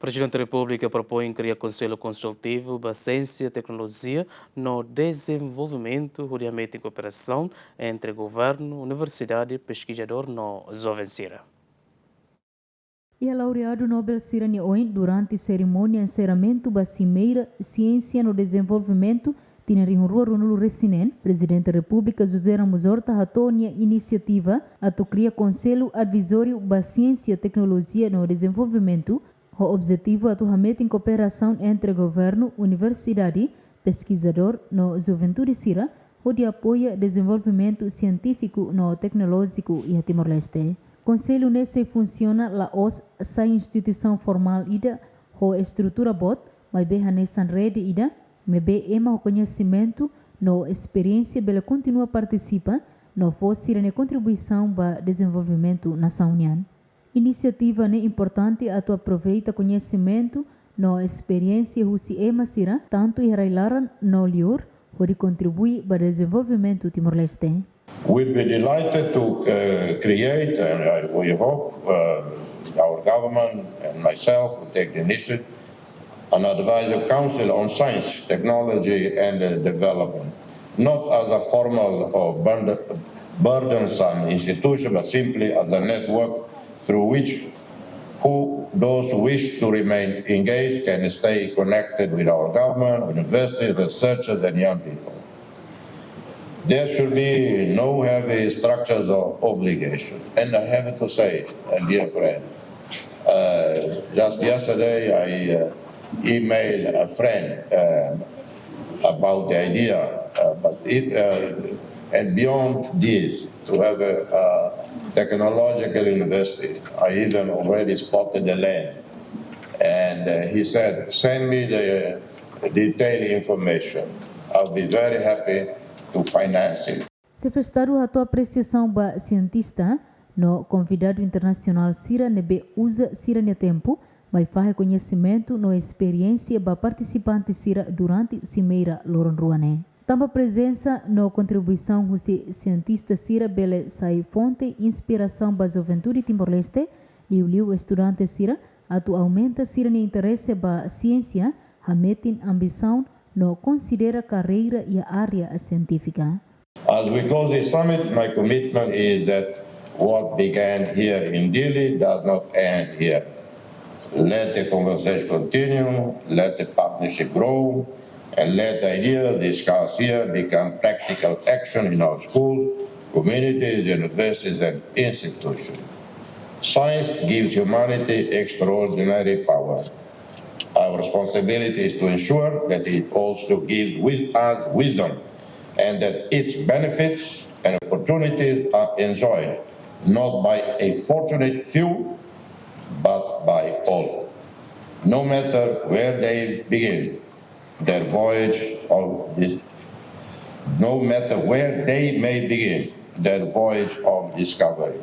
Prezidente Repúblika propoin kria Konsellu konsultivu para Siénsia Teknolojia no Dezenvolvimentu, hodi hametin kooperasaun entre Governu, universidade, peskizadór no joven sira. E a laureado Nobel Sira Oin durante a cerimônia de encerramento da Cimeira Ciência no Desenvolvimento tinha rua no Recinen, Presidente da Repúblika José Ramos Horta hatonia iniciativa a cria Konsellu advisório da Siénsia Teknolojia no Desenvolvimento. O objetivo é hametin kooperasaun entre Governu, universidade, peskizadór no juventude sira, hodi apoia desenvolvimento científico no tecnológico e a Timor-Leste. Konsellu nesse funciona la os sa instituição formal ida ho estrutura bot, mas be hanesan rede ida, nebe ema o conhecimento no experiência bela continua participa no fosse na contribuição para desenvolvimento nação união. Iniciativa né importante a tu aproveita conhecimento no experiência husi ema sira tanto irailaran no liur hori contribui para desenvolvimento Timor-Leste. We'll be delighted to create, and we hope our government and myself will take the initiative, an advisory council on science, technology and development, not as a formal or burdensome institution, but simply as a network through which those who wish to remain engaged can stay connected with our government, universities, researchers and young people. There should be no heavy structures or obligations. And I have to say, dear friend, just yesterday I emailed a friend about the idea, and beyond this, to have a technological university. I even already spotted the land. And he said, send me the detailed information. I'll be very happy to finance it. Se festaram a tua apreciação ba cientista no convidado internacional sira nebe usa sira ne tempo, vai fazer conhecimento no experiência ba participante sira durante cimeira loron ruane. Tamba presença no contribuição do cientista sira bele sai fonte inspiração ba juventude Timor-Leste, liu estudante sira atu aumenta sira ne interesse ba ciência, hametin ambição no considera carreira e a área científica. As we close this summit, my commitment is that what began here in Dili does not end here. Let the conversation continue, let the partnership grow, and let the ideas discussed here become practical action in our schools, communities, universities, and institutions. Science gives humanity extraordinary power. Our responsibility is to ensure that it also gives us wisdom and that its benefits and opportunities are enjoyed not by a fortunate few, but by all. No matter where they begin their voyage of this, no matter where they may begin their voyage of discovery.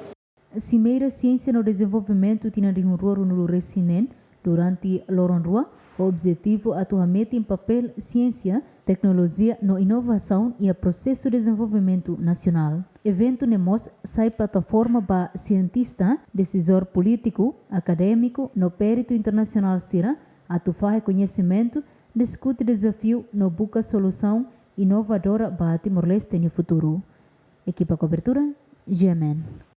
Cimeira Ciência no Desenvolvimento tinha de no Recinen durante loron rua, o objetivo é atualmente em papel ciência, tecnologia no inovação e a processo de desenvolvimento nacional. Evento nemos sai plataforma para cientista, decisor político, acadêmico no perito internacional sira, atuar conhecimento, discute desafio no busca solução inovadora para Timor-Leste no futuro. Equipa cobertura, Governu.